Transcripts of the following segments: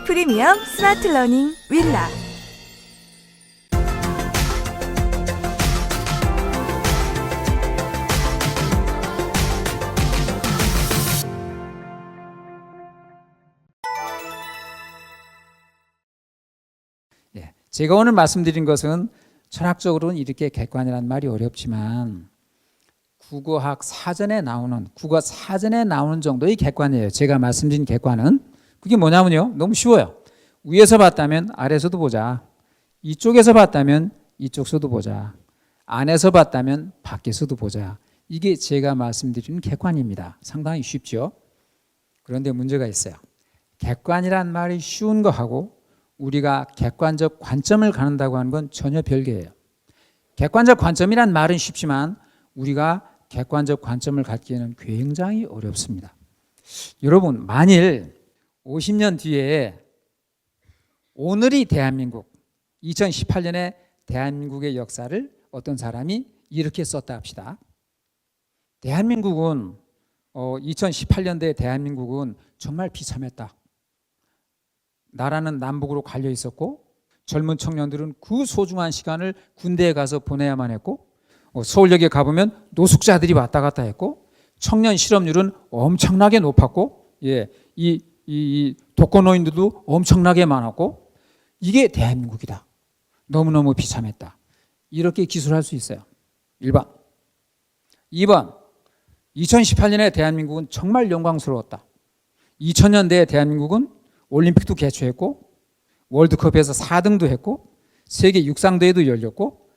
프리미엄 스마트 러닝 윌라. 제가 오늘 말씀드린 것은 철학적으로는 이렇게 객관이라는 말이 어렵지만 국어 사전에 나오는 정도의 객관이에요. 제가 말씀드린 객관은 그게 뭐냐면요, 너무 쉬워요. 위에서 봤다면 아래에서도 보자, 이쪽에서 봤다면 이쪽에서도 보자, 안에서 봤다면 밖에서도 보자. 이게 제가 말씀드리는 객관입니다. 상당히 쉽죠. 그런데 문제가 있어요. 객관이란 말이 쉬운 거하고 우리가 객관적 관점을 갖는다고 하는 건 전혀 별개예요. 객관적 관점이란 말은 쉽지만 우리가 객관적 관점을 갖기에는 굉장히 어렵습니다. 여러분, 만일 50년 뒤에 오늘이 대한민국, 2018년에 대한민국의 역사를 어떤 사람이 이렇게 썼다 합시다. 대한민국은 2018년대 대한민국은 정말 비참했다. 나라는 남북으로 갈려 있었고 젊은 청년들은 그 소중한 시간을 군대에 가서 보내야만 했고 서울역에 가보면 노숙자들이 왔다 갔다 했고 청년 실업률은 엄청나게 높았고 이 독거노인들도 엄청나게 많았고 이게 대한민국이다. 너무너무 비참했다. 이렇게 기술할 수 있어요. 1번. 2번. 2018년에 대한민국은 정말 영광스러웠다. 2000년대에 대한민국은 올림픽도 개최했고 월드컵에서 4등도 했고 세계 육상대회도 열렸고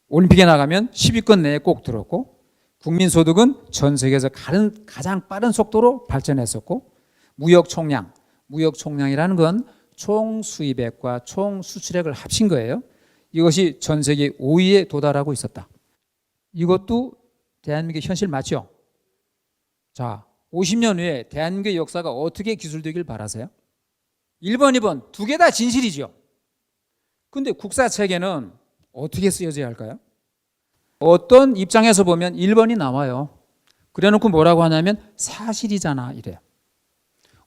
올림픽에 나가면 10위권 내에 꼭 들었고 국민소득은 전 세계에서 가장 빠른 속도로 발전했었고 무역총량이라는 건 총 수입액과 총 수출액을 합친 거예요. 이것이 전 세계 5위에 도달하고 있었다. 이것도 대한민국의 현실 맞죠? 자, 50년 후에 대한민국의 역사가 어떻게 기술되길 바라세요? 1번, 2번 두 개 다 진실이죠. 근데 국사책에는 어떻게 쓰여져야 할까요? 어떤 입장에서 보면 1번이 나와요. 그래놓고 뭐라고 하냐면 사실이잖아 이래요.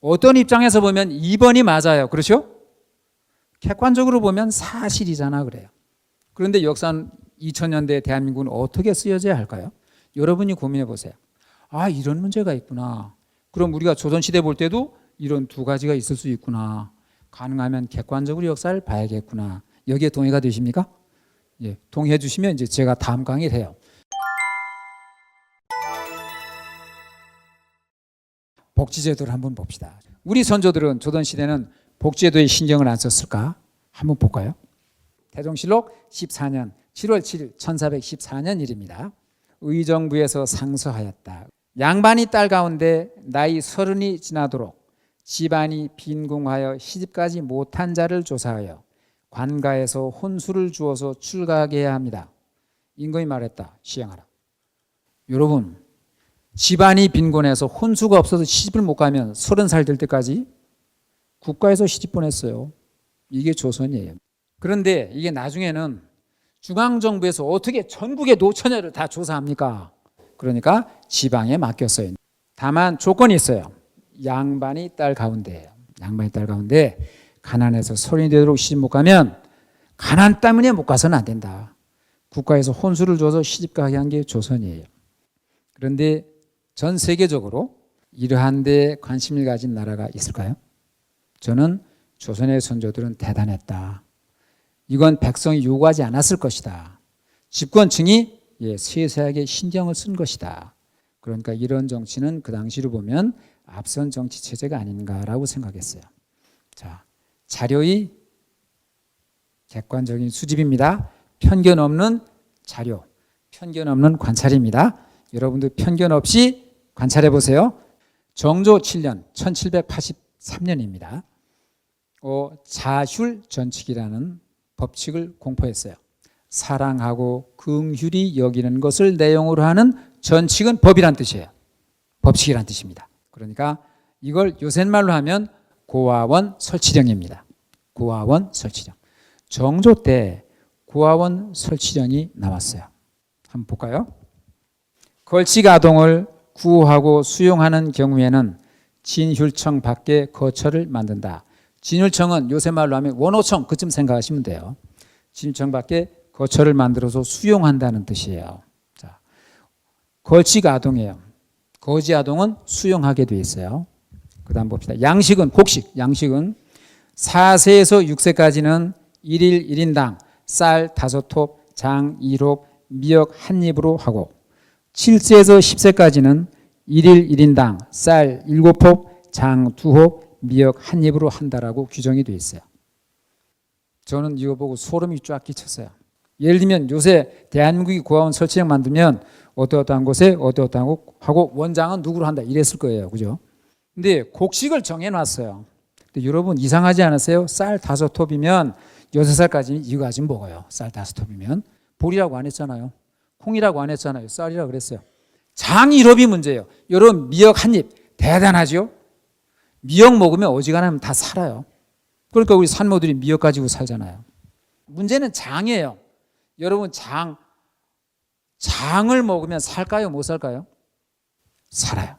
어떤 입장에서 보면 2번이 맞아요. 그렇죠? 객관적으로 보면 사실이잖아 그래요. 그런데 역사는 2000년대 대한민국은 어떻게 쓰여져야 할까요? 여러분이 고민해 보세요. 아, 이런 문제가 있구나. 그럼 우리가 조선시대 볼 때도 이런 두 가지가 있을 수 있구나. 가능하면 객관적으로 역사를 봐야겠구나. 여기에 동의가 되십니까? 예, 동의해 주시면 이제 제가 다음 강의를 해요. 복지제도를 한번 봅시다. 우리 선조들은 조선시대는 복지제도에 신경을 안 썼을까? 한번 볼까요? 태종실록 14년 7월 7일 1414년 일입니다. 의정부에서 상서하였다. 양반이 딸 가운데 나이 30이 지나도록 집안이 빈궁하여 시집가지 못한 자를 조사하여 관가에서 혼수를 주어서 출가하게 해야 합니다. 임금이 말했다. 시행하라. 여러분, 집안이 빈곤해서 혼수가 없어서 시집을 못 가면 30살 될 때까지 국가에서 시집 보냈어요. 이게 조선이에요. 그런데 이게 나중에는 중앙정부에서 어떻게 전국의 노처녀를 다 조사합니까? 그러니까 지방에 맡겼어요. 다만 조건이 있어요. 양반이 딸 가운데 가난해서 30이 되도록 시집 못 가면 가난 때문에 못 가서는 안 된다. 국가에서 혼수를 줘서 시집가게 한 게 조선이에요. 그런데 전 세계적으로 이러한 데 관심을 가진 나라가 있을까요? 저는 조선의 선조들은 대단했다. 이건 백성이 요구하지 않았을 것이다. 집권층이 세세하게 신경을 쓴 것이다. 그러니까 이런 정치는 그 당시로 보면 앞선 정치 체제가 아닌가라고 생각했어요. 자, 자료의 객관적인 수집입니다. 편견 없는 자료, 편견 없는 관찰입니다. 여러분들 편견 없이 관찰해 보세요. 정조 7년 1783년입니다. 자슨 전칙이라는 법칙을 공포했어요. 사랑하고 긍휼히 여기는 것을 내용으로 하는 전칙은 법이란 뜻이에요. 법칙이란 뜻입니다. 그러니까 이걸 요새 말로 하면 고아원 설치령입니다. 고아원 설치령. 정조 때 고아원 설치령이 나왔어요. 한번 볼까요? 걸식 아동을 구하고 수용하는 경우에는 진휼청 밖에 거처를 만든다. 진율청은 요새 말로 하면 원호청 그쯤 생각하시면 돼요. 진율청 밖에 거처를 만들어서 수용한다는 뜻이에요. 자, 걸치아동이에요. 거지아동은 수용하게 돼 있어요. 그 다음 봅시다. 양식은 곡식. 양식은 4세에서 6세까지는 1일 1인당 쌀 5톱, 장 2롭, 미역 1입으로 하고 7세에서 10세까지는 1일 1인당 쌀 7홉, 장 2홉, 미역 1입으로 한다라고 규정이 돼 있어요. 저는 이거 보고 소름이 쫙 끼쳤어요. 예를 들면 요새 대한민국이 고아원 설치장 만들면 어떠어떠한 곳에 어떠어떠한 곳 하고 원장은 누구로 한다 이랬을 거예요. 그죠? 근데 곡식을 정해놨어요. 근데 여러분 이상하지 않으세요? 쌀 5톱이면 6살까지는 이거 가지고 먹어요. 쌀 5톱이면. 보리라고 안 했잖아요. 콩이라고 안 했잖아요. 쌀이라고 그랬어요. 장 1홉이 문제예요. 여러분 미역 1입 대단하죠? 미역 먹으면 어지간하면 다 살아요. 그러니까 우리 산모들이 미역 가지고 살잖아요. 문제는 장이에요. 여러분 장을 먹으면 살까요? 못 살까요? 살아요.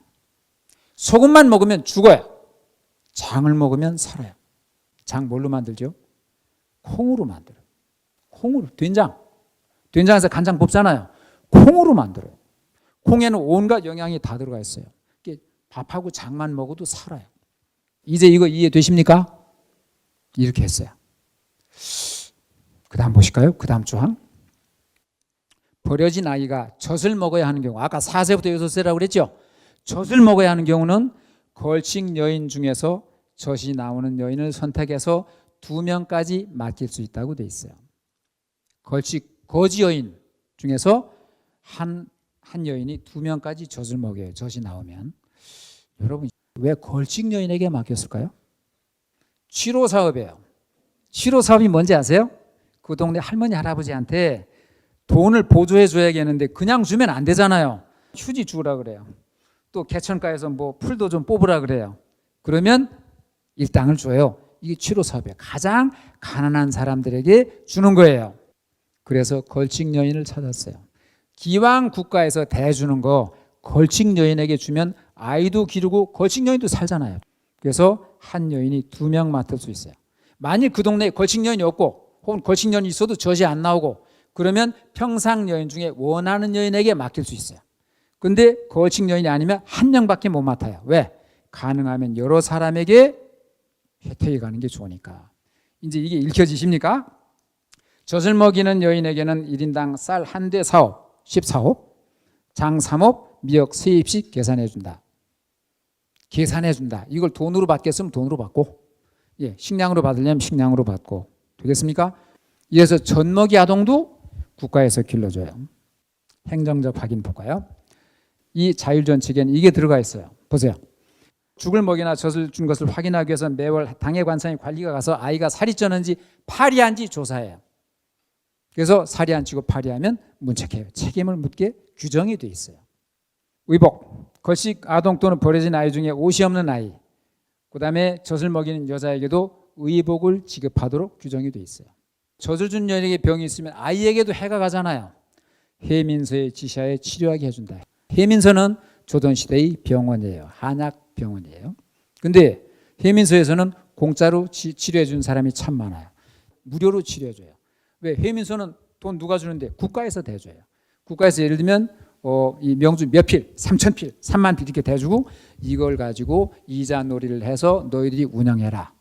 소금만 먹으면 죽어요. 장을 먹으면 살아요. 장 뭘로 만들죠? 콩으로 만들어요. 콩으로. 된장에서 간장 뽑잖아요. 콩으로 만들어요. 콩에는 온갖 영양이 다 들어가 있어요. 밥하고 장만 먹어도 살아요. 이제 이거 이해되십니까? 이렇게 했어요. 그 다음 보실까요? 그 다음 조항. 버려진 아이가 젖을 먹어야 하는 경우, 아까 4세부터 6세라고 그랬죠? 젖을 먹어야 하는 경우는 걸칙 여인 중에서 젖이 나오는 여인을 선택해서 2명까지 맡길 수 있다고 돼 있어요. 거지 여인 중에서 한 여인이 2명까지 젖을 먹여요. 젖이 나오면. 여러분 왜 걸칙 여인에게 맡겼을까요? 치료 사업이에요. 치료 사업이 뭔지 아세요? 그 동네 할머니 할아버지한테 돈을 보조해 줘야겠는데 그냥 주면 안 되잖아요. 휴지 주라 그래요. 또 개천가에서 뭐 풀도 좀 뽑으라 그래요. 그러면 일당을 줘요. 이게 치료 사업이에요. 가장 가난한 사람들에게 주는 거예요. 그래서 걸칙 여인을 찾았어요. 기왕 국가에서 대주는 거 걸칙 여인에게 주면 아이도 기르고 걸칙 여인도 살잖아요. 그래서 한 여인이 2명 맡을 수 있어요. 만일 그 동네에 걸칙 여인이 없고 혹은 걸칙 여인이 있어도 젖이 안 나오고 그러면 평상 여인 중에 원하는 여인에게 맡길 수 있어요. 근데 걸칙 여인이 아니면 한 명밖에 못 맡아요. 왜? 가능하면 여러 사람에게 혜택이 가는 게 좋으니까. 이제 이게 읽혀지십니까? 젖을 먹이는 여인에게는 1인당 쌀 한 대 4홉, 14홉, 장 3홉, 미역 3입씩 계산해 준다. 계산해 준다. 이걸 돈으로 받겠으면 돈으로 받고, 식량으로 받으려면 식량으로 받고. 되겠습니까? 이래서 젖먹이 아동도 국가에서 길러줘요. 행정적 확인 볼까요? 이 자율전책에는 이게 들어가 있어요. 보세요. 죽을 먹이나 젖을 준 것을 확인하기 위해서 매월 당해 관찰인 관리가 가서 아이가 살이 쪘는지 파리한지 조사해요. 그래서 살이 안 찌고 파리하면 문책해요. 책임을 묻게 규정이 돼 있어요. 의복, 걸식 아동 또는 버려진 아이 중에 옷이 없는 아이, 그 다음에 젖을 먹이는 여자에게도 의복을 지급하도록 규정이 돼 있어요. 젖을 준 여인에게 병이 있으면 아이에게도 해가 가잖아요. 해민서에 지시하에 치료하게 해준다. 해민서는 조선시대의 병원이에요. 한약병원이에요. 근데 해민서에서는 공짜로 치료해 준 사람이 참 많아요. 무료로 치료해줘요. 왜? 해민서는 돈 누가 주는데? 국가에서 대줘요. 국가에서 예를 들면 이 명주 몇 필, 3,000필, 3만 필 이렇게 대주고 이걸 가지고 이자 놀이를 해서 너희들이 운영해라.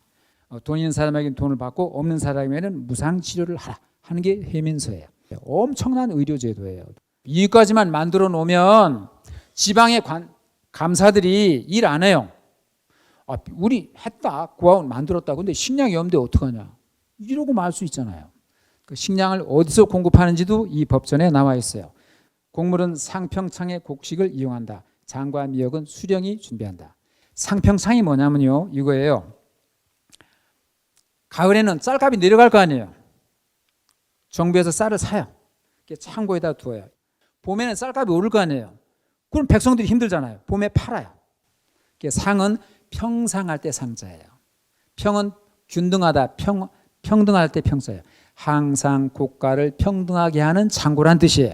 돈 있는 사람에게는 돈을 받고 없는 사람에게는 무상 치료를 하라 하는 게 해민서예요. 엄청난 의료제도예요. 이까지만 만들어 놓으면 지방의 감사들이 일 안 해요. 우리 했다, 고아원 만들었다. 근데 식량이 없는데 어떡하냐? 이러고 말 수 있잖아요. 그 식량을 어디서 공급하는지도 이 법전에 나와 있어요. 곡물은 상평창의 곡식을 이용한다. 장과 미역은 수령이 준비한다. 상평창이 뭐냐면요, 이거예요. 가을에는 쌀값이 내려갈 거 아니에요. 정부에서 쌀을 사요. 창고에다 두어요. 봄에는 쌀값이 오를 거 아니에요. 그럼 백성들이 힘들잖아요. 봄에 팔아요. 상은 평상할 때 상자예요. 평은 균등하다, 평등할 때 평사예요. 항상 고가를 평등하게 하는 창고란 뜻이에요.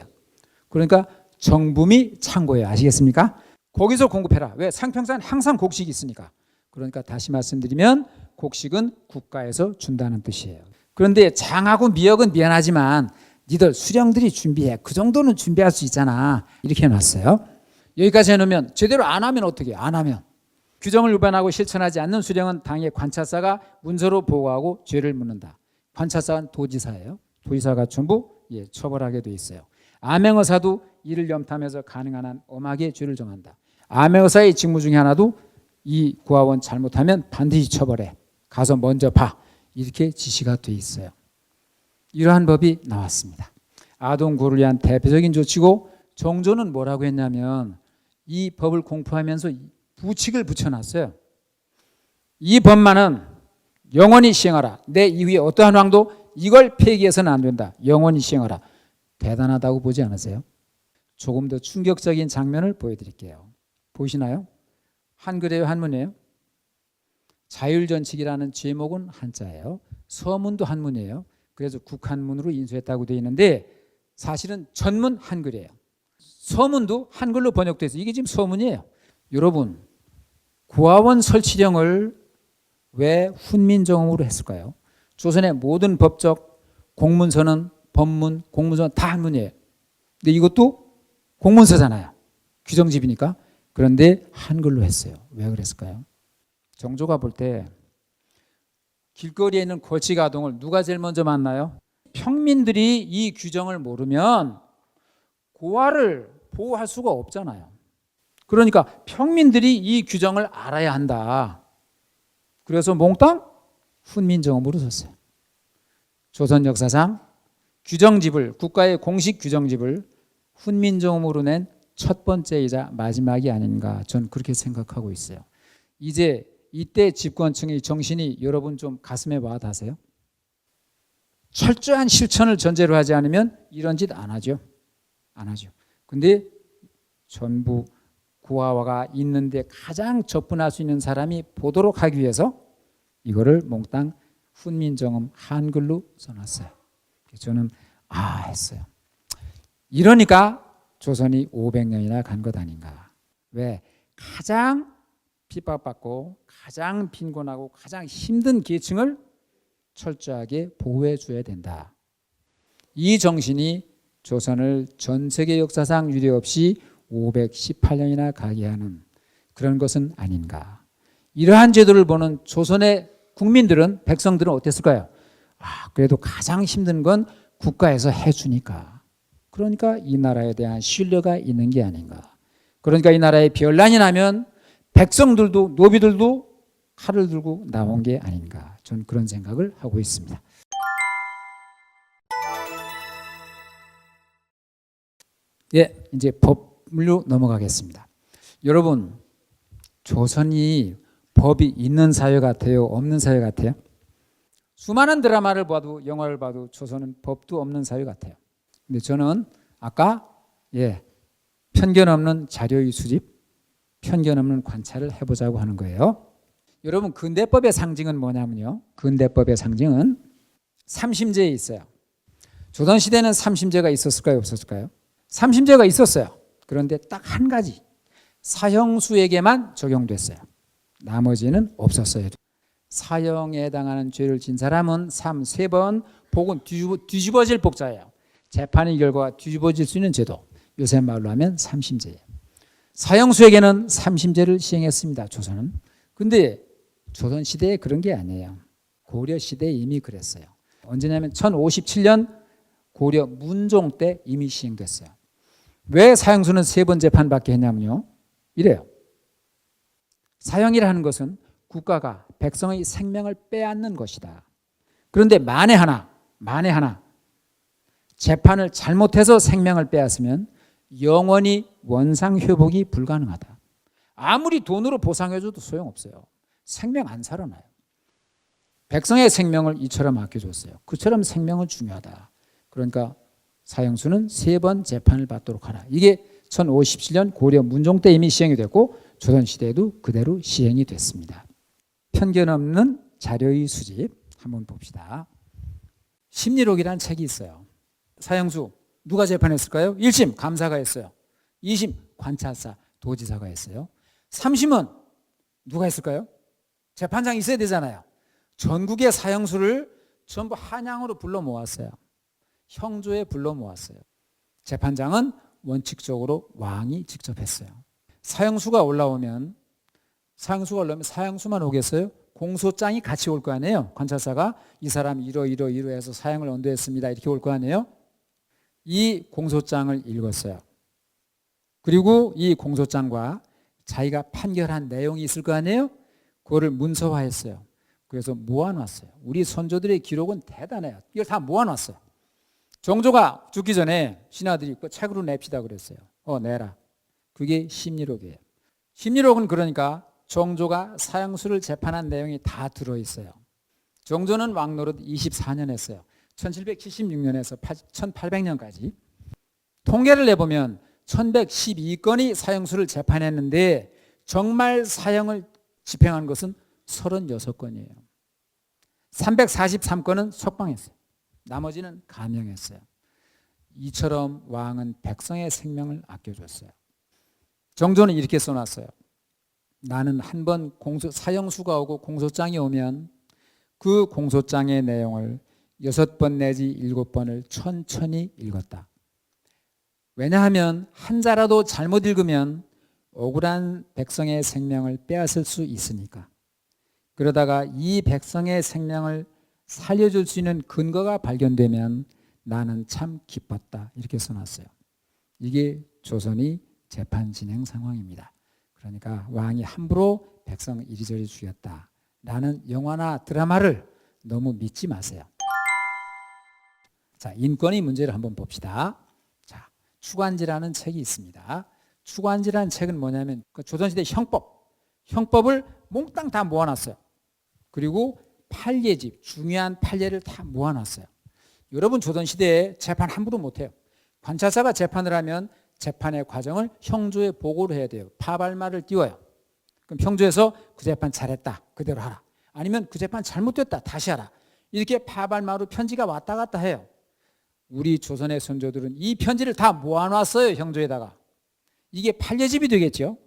그러니까 정부미 창고예요. 아시겠습니까? 거기서 공급해라. 왜? 상평사는 항상 곡식이 있으니까. 그러니까 다시 말씀드리면 곡식은 국가에서 준다는 뜻이에요. 그런데 장하고 미역은 미안하지만 니들 수령들이 준비해. 그 정도는 준비할 수 있잖아. 이렇게 해놨어요. 여기까지 해놓으면 제대로 안 하면 어떻게 해요? 안 하면. 규정을 위반하고 실천하지 않는 수령은 당의 관찰사가 문서로 보고하고 죄를 묻는다. 관찰사는 도지사예요. 도지사가 전부 처벌하게 돼 있어요. 암행어사도 이를 염탐해서 가능한 한 엄하게 죄를 정한다. 암행어사의 직무 중에 하나도 이 고아원 잘못하면 반드시 처벌해. 가서 먼저 봐. 이렇게 지시가 돼 있어요. 이러한 법이 나왔습니다. 아동고를 위한 대표적인 조치고 정조는 뭐라고 했냐면 이 법을 공포하면서 부칙을 붙여놨어요. 이 법만은 영원히 시행하라. 내 이후에 어떠한 왕도 이걸 폐기해서는 안 된다. 영원히 시행하라. 대단하다고 보지 않으세요? 조금 더 충격적인 장면을 보여드릴게요. 보이시나요? 한글이에요, 한문이에요? 자율전칙이라는 제목은 한자예요. 서문도 한문이에요. 그래서 국한문으로 인수했다고 되어 있는데 사실은 전문 한글이에요. 서문도 한글로 번역돼서 이게 지금 서문이에요. 여러분, 고아원 설치령을 왜 훈민정음으로 했을까요? 조선의 모든 법적 공문서는 법문, 공문서는 다 한문이에요. 근데 이것도 공문서잖아요. 규정집이니까. 그런데 한글로 했어요. 왜 그랬을까요? 정조가 볼 때 길거리에 있는 골치가 아동을 누가 제일 먼저 만나요? 평민들이 이 규정을 모르면 고아를 보호할 수가 없잖아요. 그러니까 평민들이 이 규정을 알아야 한다. 그래서 몽땅 훈민정음으로 썼어요. 조선 역사상 규정집을, 국가의 공식 규정집을 훈민정음으로 낸 첫 번째이자 마지막이 아닌가, 전 그렇게 생각하고 있어요. 이제 이때 집권층의 정신이 여러분 좀 가슴에 와 닿으세요? 철저한 실천을 전제로 하지 않으면 이런 짓 안 하죠. 안 하죠. 근데 전부 고아화가 있는데 가장 접근할 수 있는 사람이 보도록 하기 위해서 이거를 몽땅 훈민정음 한글로 써놨어요. 저는 했어요. 이러니까 조선이 500년이나 간 것 아닌가. 왜? 가장 핍박받고 가장 빈곤하고 가장 힘든 계층을 철저하게 보호해 줘야 된다. 이 정신이 조선을 전 세계 역사상 유례없이 518년이나 가게 하는 그런 것은 아닌가. 이러한 제도를 보는 조선의 국민들은, 백성들은 어땠을까요? 그래도 가장 힘든 건 국가에서 해주니까. 그러니까 이 나라에 대한 신뢰가 있는 게 아닌가. 그러니까 이 나라에 변란이 나면 백성들도, 노비들도 칼을 들고 나온 게 아닌가. 저는 그런 생각을 하고 있습니다. 이제 법률로 넘어가겠습니다. 여러분, 조선이 법이 있는 사회 같아요? 없는 사회 같아요? 수많은 드라마를 봐도, 영화를 봐도 조선은 법도 없는 사회 같아요. 근데 저는 아까 편견 없는 자료의 수집, 편견 없는 관찰을 해보자고 하는 거예요. 여러분, 근대법의 상징은 뭐냐면요, 근대법의 상징은 삼심제에 있어요. 조선시대는 삼심제가 있었을까요, 없었을까요? 삼심제가 있었어요. 그런데 딱 한 가지, 사형수에게만 적용됐어요. 나머지는 없었어요. 사형에 해당하는 죄를 진 사람은 3번 복은 뒤집어질 복자예요. 재판의 결과가 뒤집어질 수 있는 제도, 요새 말로 하면 삼심제예요. 사형수에게는 삼심제를 시행했습니다, 조선은. 근데 조선시대에 그런 게 아니에요. 고려시대에 이미 그랬어요. 언제냐면 1057년 고려 문종 때 이미 시행됐어요. 왜 사형수는 3번 재판받게 했냐면요, 이래요. 사형이라는 것은 국가가 백성의 생명을 빼앗는 것이다. 그런데 만에 하나 재판을 잘못해서 생명을 빼앗으면 영원히 원상회복이 불가능하다. 아무리 돈으로 보상해줘도 소용없어요. 생명 안 살아나요. 백성의 생명을 이처럼 아껴줬어요. 그처럼 생명은 중요하다. 그러니까 사형수는 3번 재판을 받도록 하라. 이게 1057년 고려 문종 때 이미 시행이 됐고 조선시대에도 그대로 시행이 됐습니다. 편견 없는 자료의 수집 한번 봅시다. 심리록이라는 책이 있어요. 사형수 누가 재판했을까요? 1심 감사가 했어요. 2심 관찰사 도지사가 했어요. 3심은 누가 했을까요? 재판장이 있어야 되잖아요. 전국의 사형수를 전부 한양으로 불러 모았어요. 형조에 불러 모았어요. 재판장은 원칙적으로 왕이 직접 했어요. 사형수가 올라오면 사형수만 오겠어요? 공소장이 같이 올 거 아니에요. 관찰사가 이 사람 이러해서 사형을 언도했습니다. 이렇게 올 거 아니에요. 이 공소장을 읽었어요. 그리고 이 공소장과 자기가 판결한 내용이 있을 거 아니에요. 그거를 문서화했어요. 그래서 모아놨어요. 우리 선조들의 기록은 대단해요. 이걸 다 모아놨어요. 정조가 죽기 전에 신하들이 그 책으로 냅시다 그랬어요. 내라. 그게 심리록이에요. 심리록은 그러니까 정조가 사형수를 재판한 내용이 다 들어있어요. 정조는 왕노릇 24년 했어요. 1776년에서 1800년까지. 통계를 내보면 1112건이 사형수를 재판했는데 정말 사형을 집행한 것은 36건이에요. 343건은 석방했어요. 나머지는 감형했어요. 이처럼 왕은 백성의 생명을 아껴줬어요. 정조는 이렇게 써놨어요. 나는 한번 사형수가 오고 공소장이 오면 그 공소장의 내용을 6번 내지 7번을 천천히 읽었다. 왜냐하면 한 자라도 잘못 읽으면 억울한 백성의 생명을 빼앗을 수 있으니까. 그러다가 이 백성의 생명을 살려줄 수 있는 근거가 발견되면 나는 참 기뻤다. 이렇게 써놨어요. 이게 조선의 재판 진행 상황입니다. 그러니까 왕이 함부로 백성 이리저리 죽였다 라는 영화나 드라마를 너무 믿지 마세요. 자, 인권의 문제를 한번 봅시다. 자, 추관지라는 책이 있습니다. 추관지라는 책은 뭐냐면 조선시대 형법을 몽땅 다 모아놨어요. 그리고 판례집, 중요한 판례를 다 모아놨어요. 여러분 조선시대에 재판 함부로 못해요. 관찰사가 재판을 하면 재판의 과정을 형조에 보고를 해야 돼요. 파발말을 띄워요. 그럼 형조에서 그 재판 잘했다. 그대로 하라. 아니면 그 재판 잘못됐다. 다시 하라. 이렇게 파발말로 편지가 왔다 갔다 해요. 우리 조선의 선조들은 이 편지를 다 모아놨어요. 형조에다가. 이게 판례집이 되겠죠.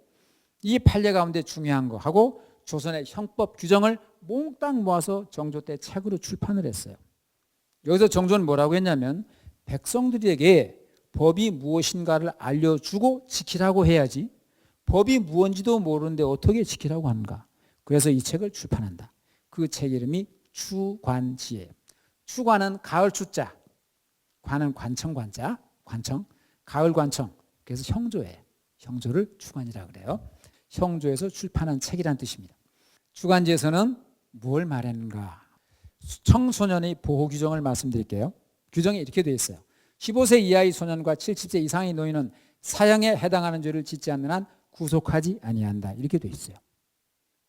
이 판례 가운데 중요한 거 하고 조선의 형법 규정을 몽땅 모아서 정조 때 책으로 출판을 했어요. 여기서 정조는 뭐라고 했냐면 백성들에게 법이 무엇인가를 알려주고 지키라고 해야지 법이 무엇인지도 모르는데 어떻게 지키라고 하는가. 그래서 이 책을 출판한다. 그 책 이름이 추관지예요. 추관은 가을 추자, 관은 관청 관자, 관청, 가을 관청. 그래서 형조예요. 형조를 추관이라고 그래요. 형조에서 출판한 책이란 뜻입니다. 추관지에서는 뭘 말했는가. 청소년의 보호 규정을 말씀드릴게요. 규정이 이렇게 되어 있어요. 15세 이하의 소년과 70세 이상의 노인은 사형에 해당하는 죄를 짓지 않는 한 구속하지 아니한다. 이렇게 되어 있어요.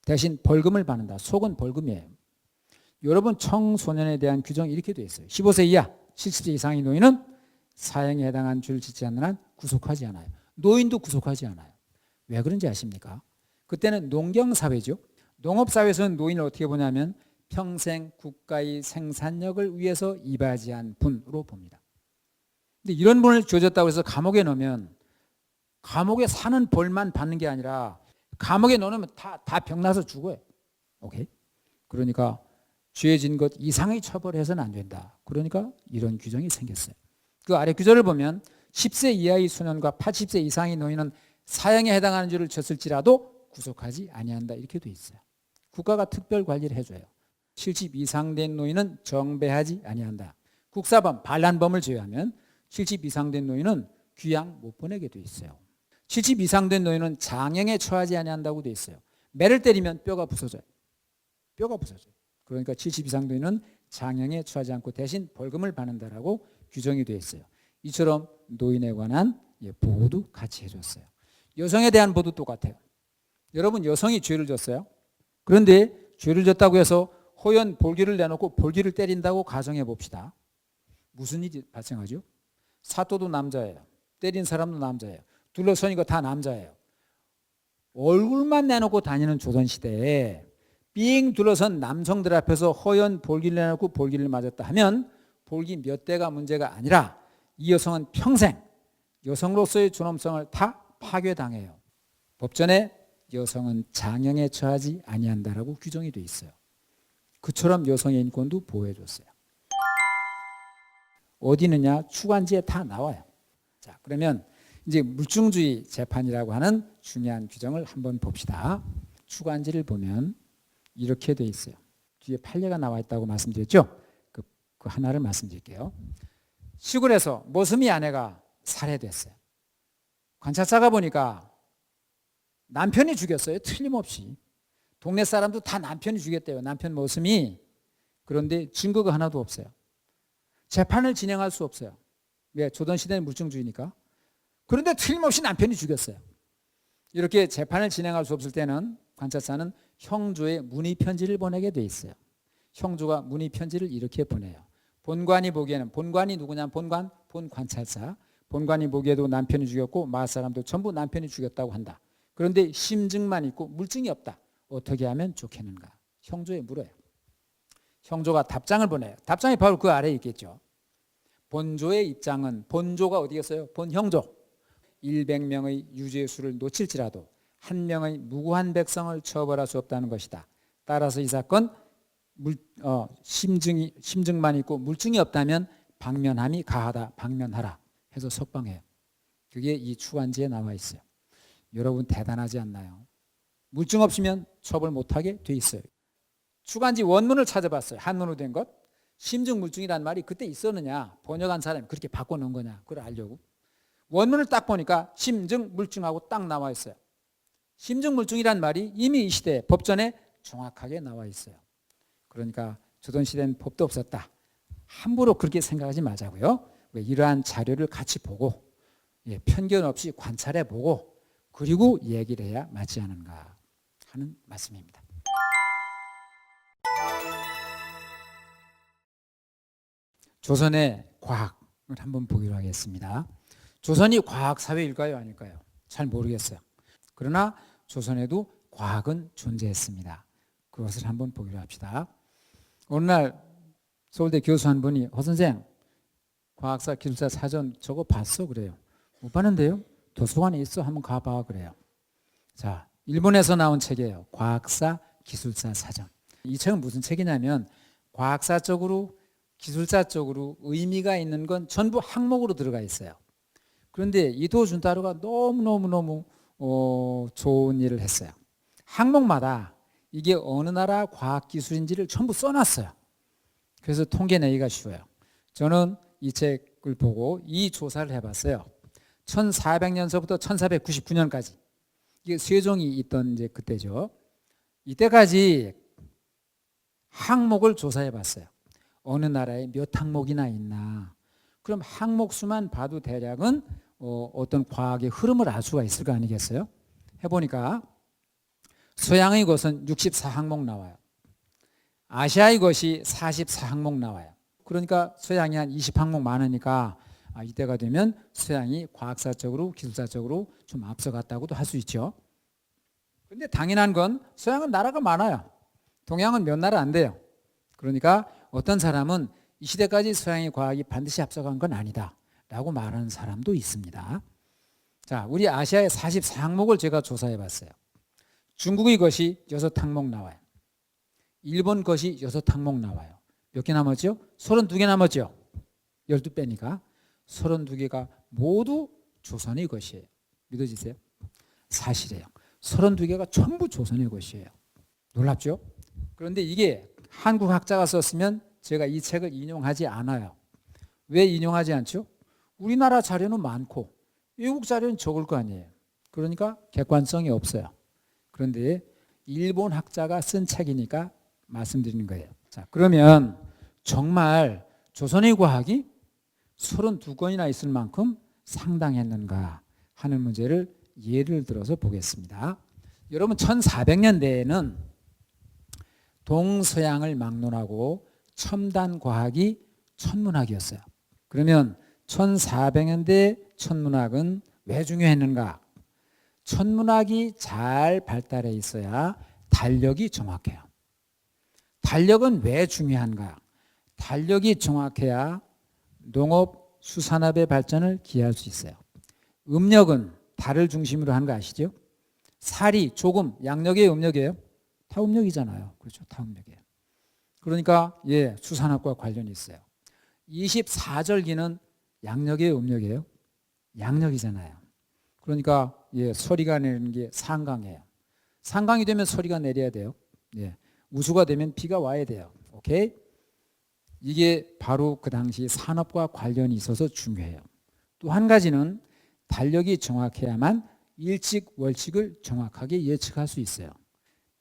대신 벌금을 받는다. 속은 벌금이에요. 여러분 청소년에 대한 규정이 이렇게 되어 있어요. 15세 이하, 70세 이상의 노인은 사형에 해당한 죄를 짓지 않는 한 구속하지 않아요. 노인도 구속하지 않아요. 왜 그런지 아십니까? 그때는 농경사회죠. 농업사회에서는 노인을 어떻게 보냐면 평생 국가의 생산력을 위해서 이바지한 분으로 봅니다. 근데 이런 분을 죄졌다고 해서 감옥에 넣으면 감옥에 사는 벌만 받는 게 아니라 감옥에 넣으면 다 병나서 죽어요. 오케이? 그러니까 죄진 것 이상의 처벌해서는 안 된다. 그러니까 이런 규정이 생겼어요. 그 아래 규정을 보면 10세 이하의 소년과 80세 이상의 노인은 사형에 해당하는 죄를 졌을지라도 구속하지 아니한다. 이렇게 돼 있어요. 국가가 특별 관리를 해줘요. 70 이상 된 노인은 정배하지 아니한다. 국사범, 반란범을 제외하면 70 이상 된 노인은 귀양 못 보내게 돼 있어요. 70 이상 된 노인은 장형에 처하지 아니한다고 돼 있어요. 매를 때리면 뼈가 부서져요. 뼈가 부서져요. 그러니까 70 이상 노인은 장형에 처하지 않고 대신 벌금을 받는다라고 규정이 되어 있어요. 이처럼 노인에 관한 보호도 같이 해줬어요. 여성에 대한 보호도 똑같아요. 여러분 여성이 죄를 졌어요. 그런데 죄를 졌다고 해서 호연 볼기를 내놓고 볼기를 때린다고 가정해 봅시다. 무슨 일이 발생하죠? 사또도 남자예요. 때린 사람도 남자예요. 둘러서는 거 다 남자예요. 얼굴만 내놓고 다니는 조선시대에 삥 둘러선 남성들 앞에서 허연 볼기를 내놓고 볼기를 맞았다 하면 볼기 몇 대가 문제가 아니라 이 여성은 평생 여성으로서의 존엄성을 다 파괴당해요. 법전에 여성은 장형에 처하지 아니한다라고 규정이 돼 있어요. 그처럼 여성의 인권도 보호해줬어요. 어디 있느냐? 추관지에 다 나와요. 자, 그러면 이제 물증주의 재판이라고 하는 중요한 규정을 한번 봅시다. 추관지를 보면 이렇게 돼 있어요. 뒤에 판례가 나와 있다고 말씀드렸죠? 그 하나를 말씀드릴게요. 시골에서 모스미 아내가 살해됐어요. 관찰자가 보니까 남편이 죽였어요. 틀림없이. 동네 사람도 다 남편이 죽였대요. 남편 모스미. 그런데 증거가 하나도 없어요. 재판을 진행할 수 없어요. 왜? 조선시대는 물증주의니까. 그런데 틀림없이 남편이 죽였어요. 이렇게 재판을 진행할 수 없을 때는 관찰자는 형조에 문의 편지를 보내게 돼 있어요. 형조가 문의 편지를 이렇게 보내요. 본관이 보기에는, 본관이 누구냐면 본 관찰자. 본관이 보기에도 남편이 죽였고 마을 사람도 전부 남편이 죽였다고 한다. 그런데 심증만 있고 물증이 없다. 어떻게 하면 좋겠는가? 형조에 물어요. 형조가 답장을 보내요. 답장이 바로 그 아래에 있겠죠. 본조의 입장은, 본조가 어디겠어요? 본형조. 100명의 유죄수를 놓칠지라도 한 명의 무고한 백성을 처벌할 수 없다는 것이다. 따라서 이 사건 심증만 있고 물증이 없다면 방면함이 가하다. 방면하라 해서 석방해요. 그게 이 추관지에 나와 있어요. 여러분 대단하지 않나요? 물증 없으면 처벌 못하게 돼 있어요. 추관지 원문을 찾아봤어요. 한문으로 된 것. 심증 물증이란 말이 그때 있었느냐, 번역한 사람이 그렇게 바꿔놓은 거냐, 그걸 알려고. 원문을 딱 보니까 심증 물증하고 딱 나와 있어요. 심증 물증이란 말이 이미 이 시대 법전에 정확하게 나와 있어요. 그러니까 조선시대는 법도 없었다. 함부로 그렇게 생각하지 말자고요. 이러한 자료를 같이 보고 편견 없이 관찰해 보고 그리고 얘기를 해야 맞지 않은가 하는 말씀입니다. 조선의 과학을 한번 보기로 하겠습니다. 조선이 과학사회일까요? 아닐까요? 잘 모르겠어요. 그러나 조선에도 과학은 존재했습니다. 그것을 한번 보기로 합시다. 어느 날 서울대 교수 한 분이 선생 과학사 기술사 사전 저거 봤어? 그래요. 못 봤는데요? 도서관에 있어? 한번 가봐 그래요. 자, 일본에서 나온 책이에요. 과학사 기술사 사전. 이 책은 무슨 책이냐면 과학사적으로 기술사적으로 의미가 있는 건 전부 항목으로 들어가 있어요. 그런데 이도 준타로가 너무너무 좋은 일을 했어요. 항목마다 이게 어느 나라 과학기술인지를 전부 써놨어요. 그래서 통계 내기가 쉬워요. 저는 이 책을 보고 이 조사를 해봤어요. 1400년서부터 1499년까지 이게 세종이 있던 이제 그때죠. 이때까지 항목을 조사해봤어요. 어느 나라에 몇 항목이나 있나. 그럼 항목 수만 봐도 대략은 어떤 과학의 흐름을 알 수가 있을 거 아니겠어요? 해보니까 서양의 것은 64항목 나와요. 아시아의 것이 44항목 나와요. 그러니까 서양이 한 20항목 많으니까 이때가 되면 서양이 과학사적으로 기술사적으로 좀 앞서갔다고도 할 수 있죠. 그런데 당연한 건 서양은 나라가 많아요. 동양은 몇 나라 안 돼요. 그러니까 어떤 사람은 이 시대까지 서양의 과학이 반드시 앞서간 건 아니다 라고 말하는 사람도 있습니다. 자, 우리 아시아의 44항목을 제가 조사해 봤어요. 중국의 것이 6항목 나와요. 일본 것이 6항목 나와요. 몇 개 남았죠? 32개 남았죠? 12배니까 32개가 모두 조선의 것이에요. 믿어지세요? 사실이에요. 32개가 전부 조선의 것이에요. 놀랍죠? 그런데 이게 한국 학자가 썼으면 제가 이 책을 인용하지 않아요. 왜 인용하지 않죠? 우리나라 자료는 많고 외국 자료는 적을 거 아니에요. 그러니까 객관성이 없어요. 그런데 일본 학자가 쓴 책이니까 말씀드리는 거예요. 자, 그러면 정말 조선의 과학이 32건이나 있을 만큼 상당했는가 하는 문제를 예를 들어서 보겠습니다. 여러분 1400년대에는 동서양을 막론하고 첨단 과학이 천문학이었어요. 그러면 1400년대 천문학은 왜 중요했는가? 천문학이 잘 발달해 있어야 달력이 정확해요. 달력은 왜 중요한가? 달력이 정확해야 농업, 수산업의 발전을 기할 수 있어요. 음력은 달을 중심으로 하는 거 아시죠? 살이, 조금, 양력의 음력이에요? 다 음력이잖아요. 그렇죠? 다 음력이에요. 그러니까 수산업과 관련이 있어요. 24절기는 양력이에요, 음력이에요? 양력이잖아요. 그러니까 서리가 내리는 게 상강이에요. 상강이 되면 서리가 내려야 돼요. 우수가 되면 비가 와야 돼요. 오케이? 이게 바로 그 당시 산업과 관련이 있어서 중요해요. 또 한 가지는 달력이 정확해야만 일칙, 월칙을 정확하게 예측할 수 있어요.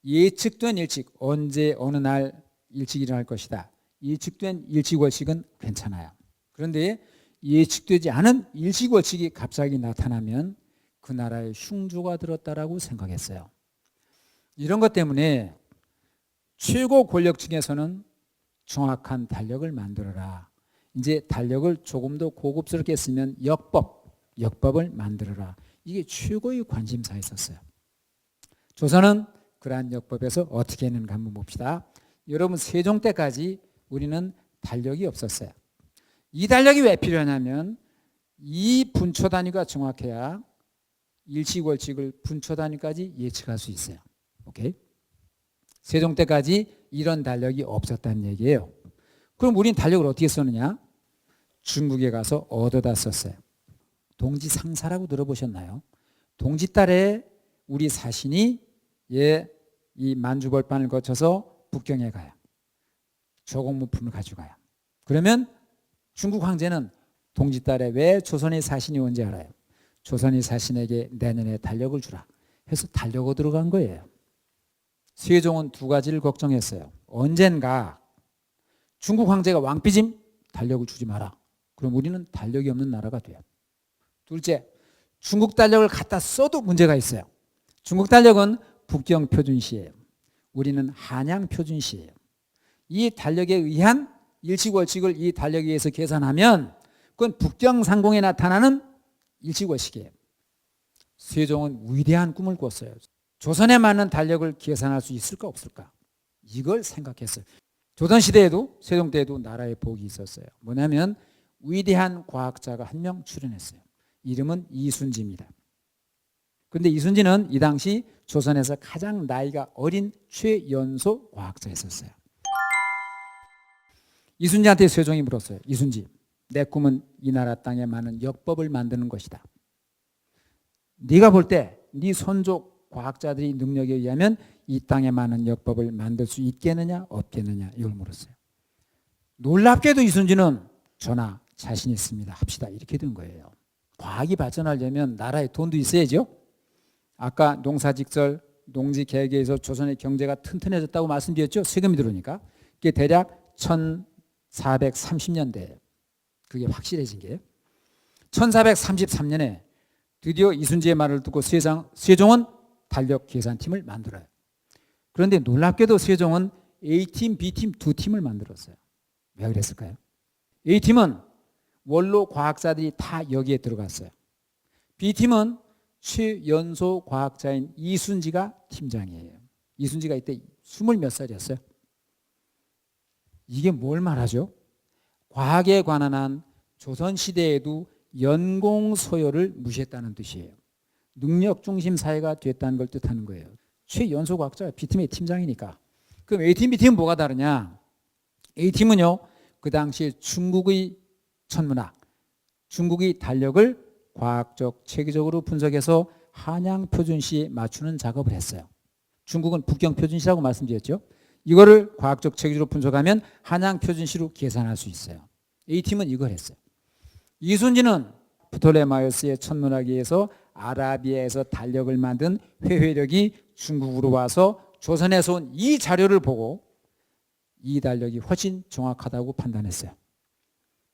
예측된 일칙, 언제 어느 날 일찍이 일어날 것이다. 예측된 일칙, 월칙은 괜찮아요. 그런데 예측되지 않은 일칙, 월칙이 갑자기 나타나면 그 나라에 흉조가 들었다라고 생각했어요. 이런 것 때문에 최고 권력층에서는 정확한 달력을 만들어라. 이제 달력을 조금 더 고급스럽게 쓰면 역법을 만들어라. 이게 최고의 관심사였었어요. 조선은 그러한 역법에서 어떻게 했는가 한번 봅시다. 여러분, 세종 때까지 우리는 달력이 없었어요. 이 달력이 왜 필요하냐면 이 분초 단위가 정확해야 일칙, 월칙을 분초 단위까지 예측할 수 있어요. 오케이? 세종 때까지 이런 달력이 없었다는 얘기예요. 그럼 우리는 달력을 어떻게 썼느냐? 중국에 가서 얻어다 썼어요. 동지상사라고 들어보셨나요? 동지달에 우리 사신이 이 만주벌판을 거쳐서 북경에 가요. 조공무품을 가져가요. 그러면 중국 황제는 동지달에 왜 조선의 사신이 온지 알아요. 조선의 사신에게 내년에 달력을 주라 해서 달력 얻으러 간 거예요. 세종은 두 가지를 걱정했어요. 언젠가 중국 황제가 왕삐짐 달력을 주지 마라. 그럼 우리는 달력이 없는 나라가 돼요. 둘째, 중국 달력을 갖다 써도 문제가 있어요. 중국 달력은 북경 표준시예요. 우리는 한양 표준시예요. 이 달력에 의한 일칙월칙을 이 달력에 의해서 계산하면 그건 북경 상공에 나타나는 일칙월칙이에요. 세종은 위대한 꿈을 꿨어요. 조선에 맞는 달력을 계산할 수 있을까 없을까? 이걸 생각했어요. 조선시대에도 세종 때에도 나라의 복이 있었어요. 뭐냐면 위대한 과학자가 한 명 출연했어요. 이름은 이순지입니다. 그런데 이순지는 이 당시 조선에서 가장 나이가 어린 최연소 과학자였었어요. 이순지한테 세종이 물었어요. 이순지, 내 꿈은 이 나라 땅에 많은 역법을 만드는 것이다. 네가 볼 때 네 선조 과학자들이 능력에 의하면 이 땅에 많은 역법을 만들 수 있겠느냐 없겠느냐 이걸 물었어요. 놀랍게도 이순지는 전하 자신 있습니다. 합시다. 이렇게 된 거예요. 과학이 발전하려면 나라에 돈도 있어야죠. 아까 농사직설, 농지개혁에서 조선의 경제가 튼튼해졌다고 말씀드렸죠. 세금이 들어오니까. 그게 대략 1430년대예요. 그게 확실해진 게. 1433년에 드디어 이순지의 말을 듣고 세종은 달력 계산팀을 만들어요. 그런데 놀랍게도 세종은 A팀, B팀 두 팀을 만들었어요. 왜 그랬을까요? A팀은 원로 과학자들이 다 여기에 들어갔어요. B팀은 최연소 과학자인 이순지가 팀장이에요. 이순지가 이때 20몇 살이었어요. 이게 뭘 말하죠? 과학에 관한 한 조선시대에도 연공서열을 무시했다는 뜻이에요. 능력중심 사회가 됐다는 걸 뜻하는 거예요. 최연소 과학자가 B팀의 팀장이니까. 그럼 A팀, B팀은 뭐가 다르냐? A팀은요, 그 당시에 중국의 천문학, 중국의 달력을 과학적, 체계적으로 분석해서 한양 표준시에 맞추는 작업을 했어요. 중국은 북경 표준시라고 말씀드렸죠. 이거를 과학적, 체계적으로 분석하면 한양 표준시로 계산할 수 있어요. A팀은 이걸 했어요. 이순지는 프톨레마이오스의 천문학에 의해서 아라비아에서 달력을 만든 회회력이 중국으로 와서 조선에서 온 이 자료를 보고 이 달력이 훨씬 정확하다고 판단했어요.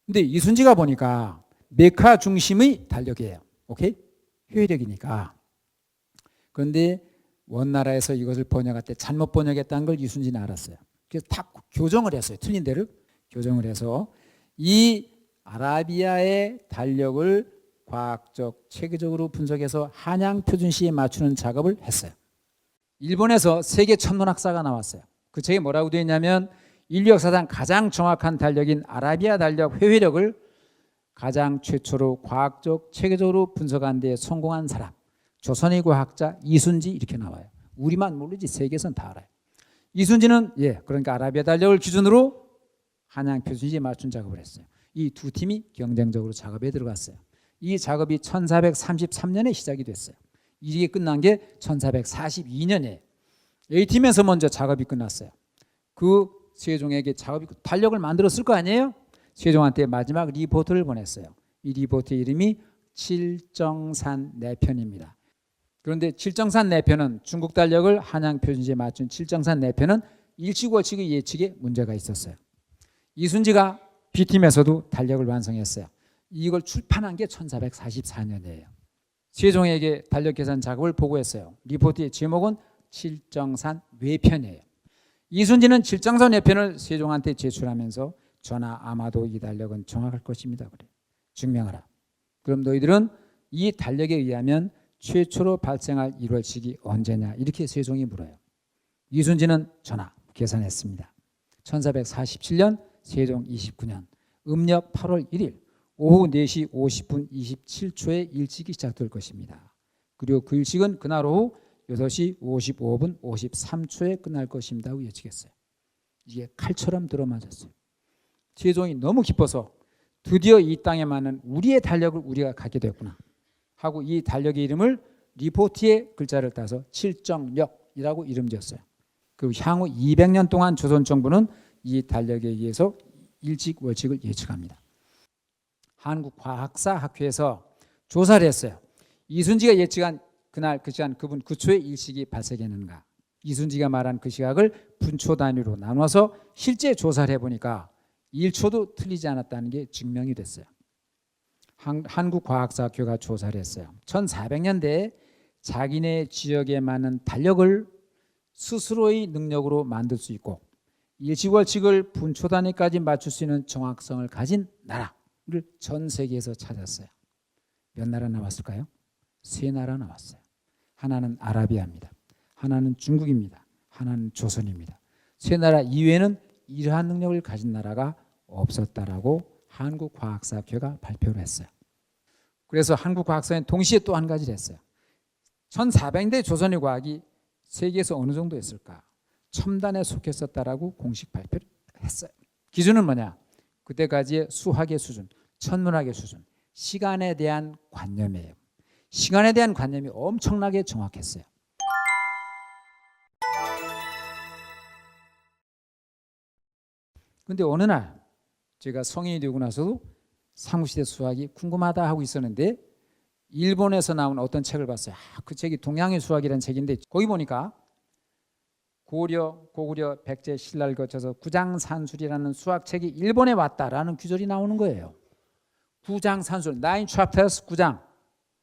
근데 이순지가 보니까 메카 중심의 달력이에요. 오케이? 회회력이니까. 그런데 원나라에서 이것을 번역할 때 잘못 번역했다는 걸 이순지는 알았어요. 그래서 다 교정을 했어요. 틀린 데를 교정을 해서 이 아라비아의 달력을 과학적, 체계적으로 분석해서 한양 표준시에 맞추는 작업을 했어요. 일본에서 세계 천문학사가 나왔어요. 그 책에 뭐라고 되어 있냐면 인류 역사상 가장 정확한 달력인 아라비아 달력 회회력을 가장 최초로 과학적, 체계적으로 분석한 데 성공한 사람, 조선의 과학자 이순지 이렇게 나와요. 우리만 모르지 세계에서는 다 알아요. 이순진은 그러니까 아라비아 달력을 기준으로 한양 표준시에 맞춘 작업을 했어요. 이 두 팀이 경쟁적으로 작업에 들어갔어요. 이 작업이 1433년에 시작이 됐어요. 이게 끝난 게 1442년에 A팀에서 먼저 작업이 끝났어요. 그 세종에게 달력을 만들었을 거 아니에요? 세종한테 마지막 리포트를 보냈어요. 이 리포트의 이름이 칠정산 내편입니다. 그런데 칠정산 내편은 중국 달력을 한양 표준시에 맞춘 칠정산 내편은 일치월칙의 예측에 문제가 있었어요. 이순지가 B팀에서도 달력을 완성했어요. 이걸 출판한 게 1444년이에요. 세종에게 달력 계산 작업을 보고했어요. 리포트의 제목은 칠정산 외편이에요. 이순지는 칠정산 외편을 세종한테 제출하면서 전하 아마도 이 달력은 정확할 것입니다. 그래. 증명하라. 그럼 너희들은 이 달력에 의하면 최초로 발생할 1월식이 언제냐 이렇게 세종이 물어요. 이순지는 전하 계산했습니다. 1447년 세종 29년 음력 8월 1일 오후 4시 50분 27초에 일식이 시작될 것입니다. 그리고 그 일식은 그날 오후 6시 55분 53초에 끝날 것입니다 하고 예측했어요. 이게 칼처럼 들어맞았어요. 세종이 너무 기뻐서 드디어 이 땅에 맞는 우리의 달력을 우리가 갖게 됐구나 하고 이 달력의 이름을 리포트의 글자를 따서 칠정력이라고 이름 지었어요. 그리고 향후 200년 동안 조선 정부는 이 달력에 의해서 일직 월칙을 예측합니다. 한국과학사학회에서 조사를 했어요. 이순지가 예측한 그날 그 시간 그분 그 초에 일식이 발생했는가. 이순지가 말한 그 시각을 분초 단위로 나눠서 실제 조사를 해보니까 1초도 틀리지 않았다는 게 증명이 됐어요. 한국과학사학회가 조사를 했어요. 1400년대에 자기네 지역에 맞는 달력을 스스로의 능력으로 만들 수 있고 일시월칙을 분초 단위까지 맞출 수 있는 정확성을 가진 나라를 전 세계에서 찾았어요. 몇 나라 나왔을까요? 3나라 나왔어요. 하나는 아라비아입니다. 하나는 중국입니다. 하나는 조선입니다. 3나라 이외에는 이러한 능력을 가진 나라가 없었다라고 한국과학사학회가 발표를 했어요. 그래서 한국과학사는 동시에 또 한 가지를 했어요. 1400년대 조선의 과학이 세계에서 어느 정도 했을까? 첨단에 속했었다라고 공식 발표를 했어요. 기준은 뭐냐? 그때까지의 수학의 수준, 천문학의 수준, 시간에 대한 관념이에요. 시간에 대한 관념이 엄청나게 정확했어요. 그런데 어느 날 제가 성인이 되고 나서도 삼국시대 수학이 궁금하다 하고 있었는데 일본에서 나온 어떤 책을 봤어요. 그 책이 동양의 수학이라는 책인데 거기 보니까 고구려 백제 신라를 거쳐서 구장산술이라는 수학책이 일본에 왔다라는 규절이 나오는 거예요. 구장산술, 9 chapters 구장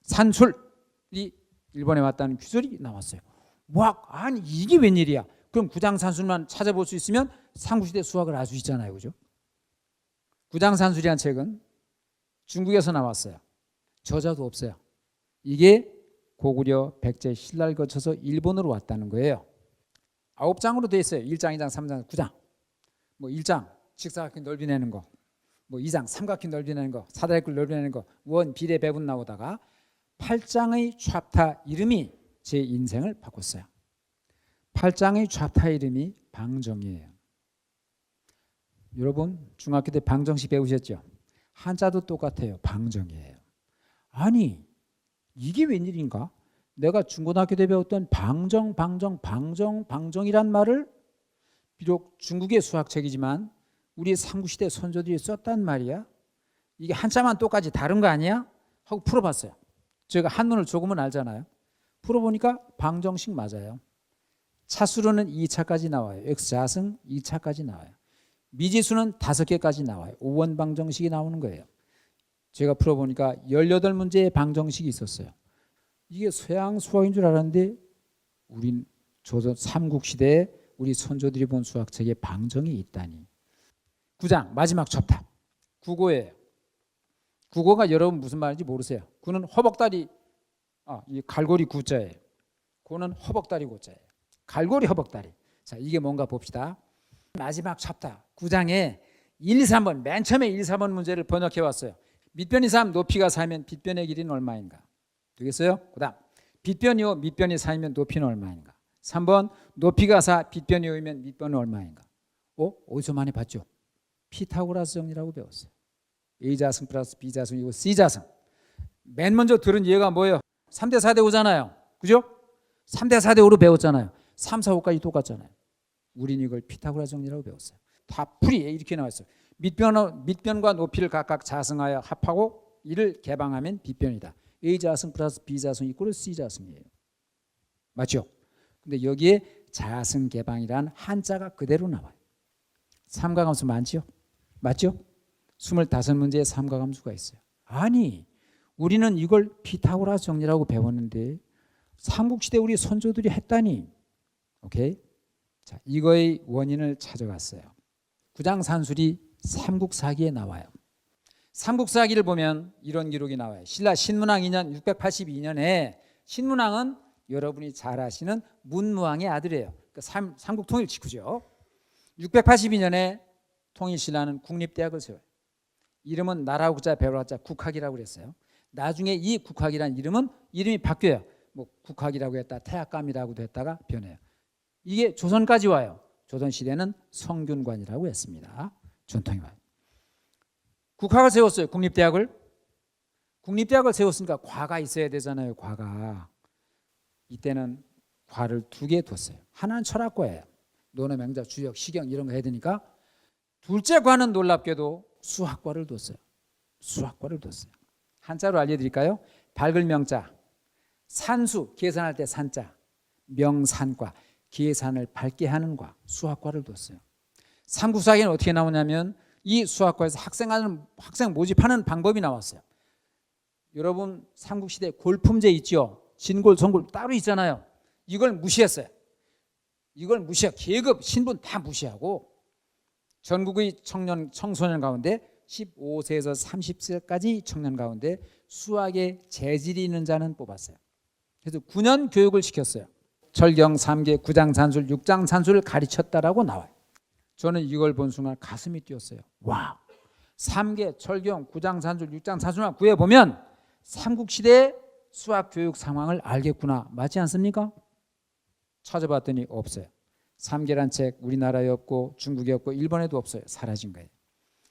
산술이 일본에 왔다는 규절이 나왔어요. 와, 아니 이게 웬일이야? 그럼 구장산술만 찾아볼 수 있으면 삼국시대 수학을 알 수 있잖아요, 그죠? 구장산술이라는 책은 중국에서 나왔어요. 저자도 없어요. 이게 고구려 백제 신라를 거쳐서 일본으로 왔다는 거예요. 9장으로 되어 있어요. 1장, 2장, 3장, 9장. 뭐 1장 직사각형 넓이 내는 거, 뭐 2장 삼각형 넓이 내는 거, 사다리꼴 넓이 내는 거, 원, 비례, 배분 나오다가 8장의 챕터 이름이 제 인생을 바꿨어요. 8장의 챕터 이름이 방정이에요. 여러분 중학교 때 방정식 배우셨죠? 한자도 똑같아요. 방정이에요. 아니 이게 웬일인가? 내가 중고등학교 때 배웠던 방정이란 말을 비록 중국의 수학책이지만 우리 삼국시대 선조들이 썼단 말이야. 이게 한자만 똑같이 다른 거 아니야? 하고 풀어봤어요. 제가 한문을 조금은 알잖아요. 풀어보니까 방정식 맞아요. 차수로는 2차까지 나와요. X자승 2차까지 나와요. 미지수는 5개까지 나와요. 5원 방정식이 나오는 거예요. 제가 풀어보니까 18문제의 방정식이 있었어요. 이게 서양 수학인 줄 알았는데 우린 조선 삼국시대에 우리 선조들이 본 수학책에 방정이 있다니. 9장 마지막 챕터 국어예요. 국어가 여러분 무슨 말인지 모르세요. 구는 허벅다리, 이 갈고리 구자예요. 고는 허벅다리 고자예요. 갈고리 허벅다리. 자, 이게 뭔가 봅시다. 마지막 챕터 9장에 1, 2, 3번 맨 처음에 1, 2, 3번 문제를 번역해 왔어요. 밑변이 3, 높이가 4면 빗변의 길이는 얼마인가? 되겠어요? 그 다음 빗변이요 밑변이 4이면 높이는 얼마인가? 3번 높이가 4, 빗변이 5이면 밑변은 얼마인가? 어디서 많이 봤죠? 피타고라스 정리라고 배웠어요. A자승 플러스 B자승 이고 C자승. 맨 먼저 들은 얘가 뭐예요? 3대 4대 5잖아요. 그죠? 3대 4대 5로 배웠잖아요. 3, 4, 5까지 똑같잖아요. 우린 이걸 피타고라스 정리라고 배웠어요. 다 풀이 이렇게 나왔어요. 밑변과 높이를 각각 자승하여 합하고 이를 개방하면 빗변이다. A자승 플러스 B자승 이꼴 C자승이에요. 맞죠? 근데 여기에 자승 개방이란 한자가 그대로 나와요. 삼가함수 많죠? 맞죠? 25문제에 삼가함수가 있어요. 아니, 우리는 이걸 피타고라스 정리라고 배웠는데 삼국시대 우리 선조들이 했다니. 오케이? 자, 이거의 원인을 찾아갔어요. 구장산술이 삼국사기에 나와요. 삼국사기를 보면 이런 기록이 나와요. 신라 신문왕 2년 682년에 신문왕은 여러분이 잘 아시는 문무왕의 아들이에요. 그러니까 삼국통일 직후죠. 682년에 통일신라는 국립대학을 세워요. 이름은 나라국자 배로학자 국학이라고 그랬어요. 나중에 이 국학이라는 이름이 바뀌어요. 뭐 국학이라고 했다 태학감이라고도 했다가 변해요. 이게 조선까지 와요. 조선시대는 성균관이라고 했습니다. 전통이 와요. 국학을 세웠어요. 국립대학을 세웠으니까 과가 있어야 되잖아요. 과가. 이때는 과를 2개 뒀어요. 하나는 철학과예요. 논어, 명자, 주역, 시경 이런 거 해야 되니까. 둘째 과는 놀랍게도 수학과를 뒀어요. 한자로 알려드릴까요? 밝을 명자, 산수 계산할 때 산자, 명산과 계산을 밝게 하는 과, 수학과를 뒀어요. 삼국사기는 어떻게 나오냐면 이 수학과에서 학생 모집하는 방법이 나왔어요. 여러분 삼국시대 골품제 있죠? 진골, 성골 따로 있잖아요. 이걸 무시했어요. 계급, 신분 다 무시하고 전국의 청소년 가운데 15세에서 30세까지 청년 가운데 수학에 재질이 있는 자는 뽑았어요. 그래서 9년 교육을 시켰어요. 철경, 3계, 9장산술, 6장산술을 가르쳤다라고 나와요. 저는 이걸 본 순간 가슴이 뛰었어요. 와, 3계, 철경, 9장산술, 6장산술만 구해보면 삼국시대 수학교육 상황을 알겠구나. 맞지 않습니까? 찾아봤더니 없어요. 3계란 책 우리나라에 없고 중국에 없고 일본에도 없어요. 사라진 거예요.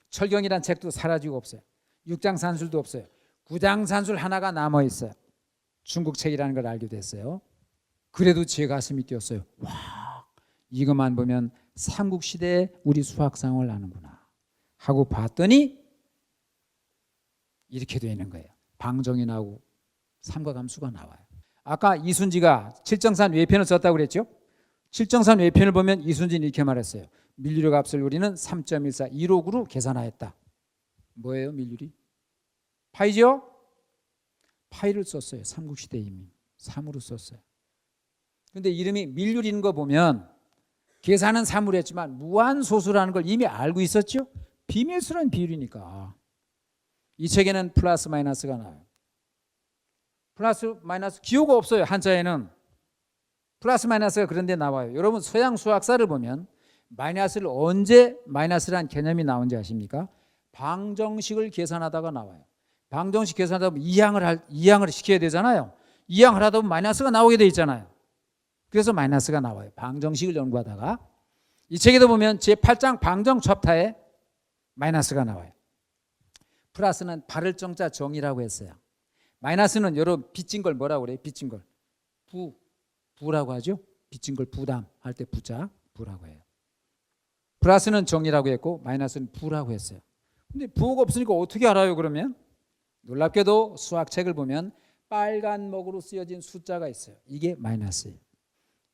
철경이란 책도 사라지고 없어요. 6장산술도 없어요. 9장산술 하나가 남아있어요. 중국 책이라는 걸 알게 됐어요. 그래도 제 가슴이 뛰었어요. 와, 이것만 보면 삼국시대 우리 수학 상황을 아는구나 하고 봤더니 이렇게 되는 거예요. 방정이 나오고 삼각함수가 나와요. 아까 이순지가 칠정산 외편을 썼다고 그랬죠? 칠정산 외편을 보면 이순지는 이렇게 말했어요. 밀률의 값을 우리는 3.14 1옥으로 계산하였다. 뭐예요 밀률이? 파이죠? 파이를 썼어요. 삼국시대 이미 3으로 썼어요. 근데 이름이 밀률인 거 보면 계산은 3으로 했지만 무한소수라는 걸 이미 알고 있었죠? 비밀스러운 비율이니까. 이 책에는 플러스 마이너스가 나와요. 플러스 마이너스 기호가 없어요. 한자에는 플러스 마이너스가 그런 데 나와요. 여러분 서양 수학사를 보면 마이너스를 언제 마이너스라는 개념이 나온지 아십니까? 방정식을 계산하다가 나와요. 방정식 계산하다 보면 이항을 시켜야 되잖아요. 이항을 하다 보면 마이너스가 나오게 돼 있잖아요. 그래서 마이너스가 나와요. 방정식을 연구하다가 이 책에도 보면 제8장 방정첩타에 마이너스가 나와요. 플러스는 바를 정자 정이라고 했어요. 마이너스는 여러분 빚진 걸 뭐라고 그래요? 빚진 걸 부라고 하죠. 빚진 걸 부담 할 때 부자 부라고 해요. 플러스는 정이라고 했고 마이너스는 부라고 했어요. 근데 부호가 없으니까 어떻게 알아요 그러면? 놀랍게도 수학책을 보면 빨간 먹으로 쓰여진 숫자가 있어요. 이게 마이너스예요.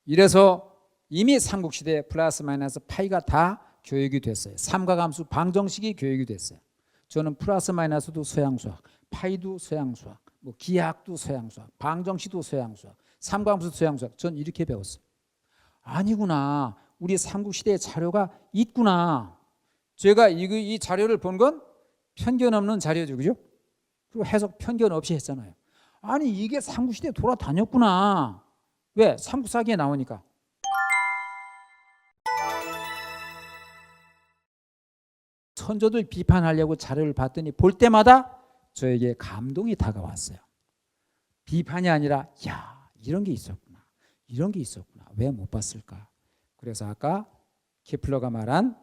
이래서 이미 삼국시대에 플러스 마이너스 파이가 다 교육이 됐어요. 삼각함수 방정식이 교육이 됐어요. 저는 플러스 마이너스도 서양수학, 파이도 서양수학, 뭐 기하학도 서양수학, 방정식도 서양수학, 삼각함수도 서양수학. 전 이렇게 배웠어요. 아니구나. 우리 삼국시대에 자료가 있구나. 제가 이 자료를 본 건 편견 없는 자료죠. 그죠? 그리고 해석 편견 없이 했잖아요. 아니 이게 삼국시대에 돌아다녔구나. 왜? 삼국사기에 나오니까. 선조들 비판하려고 자료를 봤더니 볼 때마다 저에게 감동이 다가왔어요. 비판이 아니라 야 이런 게 있었구나. 이런 게 있었구나. 왜 못 봤을까? 그래서 아까 케플러가 말한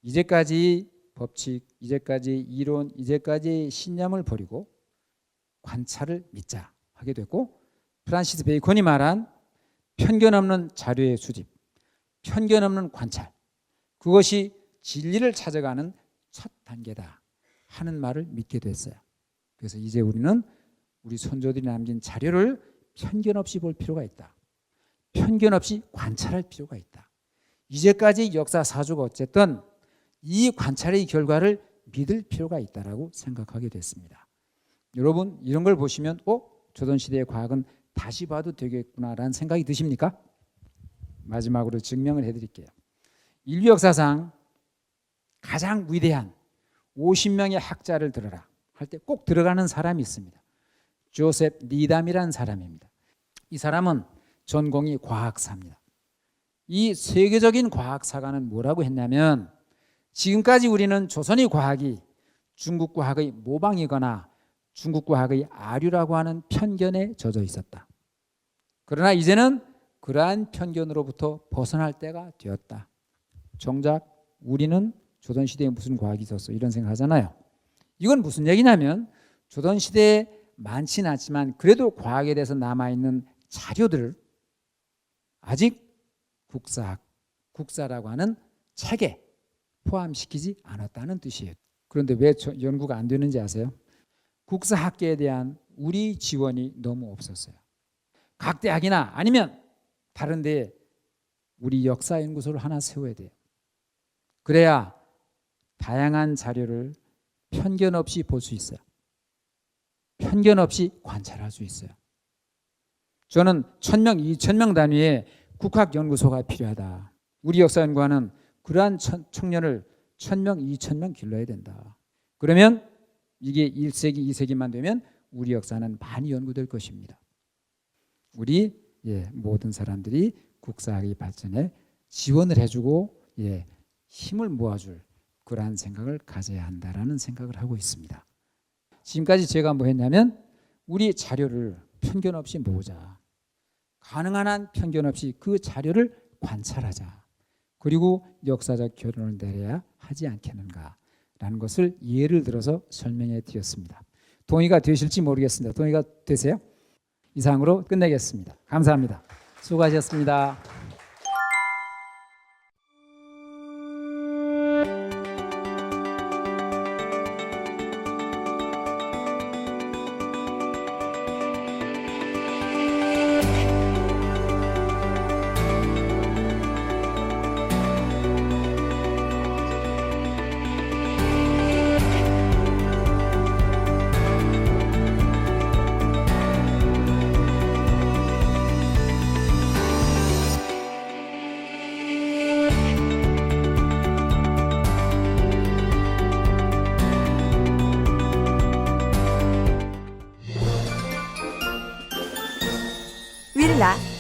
이제까지 법칙, 이제까지 이론, 이제까지 신념을 버리고 관찰을 믿자 하게 됐고, 프란시스 베이컨이 말한 편견 없는 자료의 수집, 편견 없는 관찰, 그것이 진리를 찾아가는 첫 단계다 하는 말을 믿게 됐어요. 그래서 이제 우리는 우리 선조들이 남긴 자료를 편견 없이 볼 필요가 있다. 편견 없이 관찰할 필요가 있다. 이제까지 역사사주가 어쨌든 이 관찰의 결과를 믿을 필요가 있다라고 생각하게 됐습니다. 여러분 이런 걸 보시면 조선시대의 과학은 다시 봐도 되겠구나라는 생각이 드십니까? 마지막으로 증명을 해드릴게요. 인류 역사상 가장 위대한 50명의 학자를 들어라 할 때 꼭 들어가는 사람이 있습니다. 조셉 니담이라는 사람입니다. 이 사람은 전공이 과학사입니다. 이 세계적인 과학사가는 뭐라고 했냐면, 지금까지 우리는 조선의 과학이 중국 과학의 모방이거나 중국 과학의 아류라고 하는 편견에 젖어 있었다. 그러나 이제는 그러한 편견으로부터 벗어날 때가 되었다. 정작 우리는 조선시대에 무슨 과학이 있었어 이런 생각하잖아요. 이건 무슨 얘기냐면, 조선시대에 많지는 않지만 그래도 과학에 대해서 남아있는 자료들을 아직 국사라고 하는 책에 포함시키지 않았다는 뜻이에요. 그런데 왜 연구가 안 되는지 아세요? 국사학계에 대한 우리 지원이 너무 없었어요. 각 대학이나 아니면 다른 데에 우리 역사연구소를 하나 세워야 돼요. 그래야 다양한 자료를 편견 없이 볼 수 있어요. 편견 없이 관찰할 수 있어요. 저는 1000명, 2000명 단위의 국학연구소가 필요하다. 우리 역사연구원은 그러한 청년을 1000명, 2000명 길러야 된다. 그러면 이게 1세기, 2세기만 되면 우리 역사는 많이 연구될 것입니다. 우리 모든 사람들이 국사학의 발전에 지원을 해주고 힘을 모아줄 그러한 생각을 가져야 한다라는 생각을 하고 있습니다. 지금까지 제가 뭐 했냐면, 우리 자료를 편견 없이 모으자. 가능한 한 편견 없이 그 자료를 관찰하자. 그리고 역사적 결론을 내려야 하지 않겠는가라는 것을 예를 들어서 설명해 드렸습니다. 동의가 되실지 모르겠습니다. 동의가 되세요? 이상으로 끝내겠습니다. 감사합니다. 수고하셨습니다. 윌라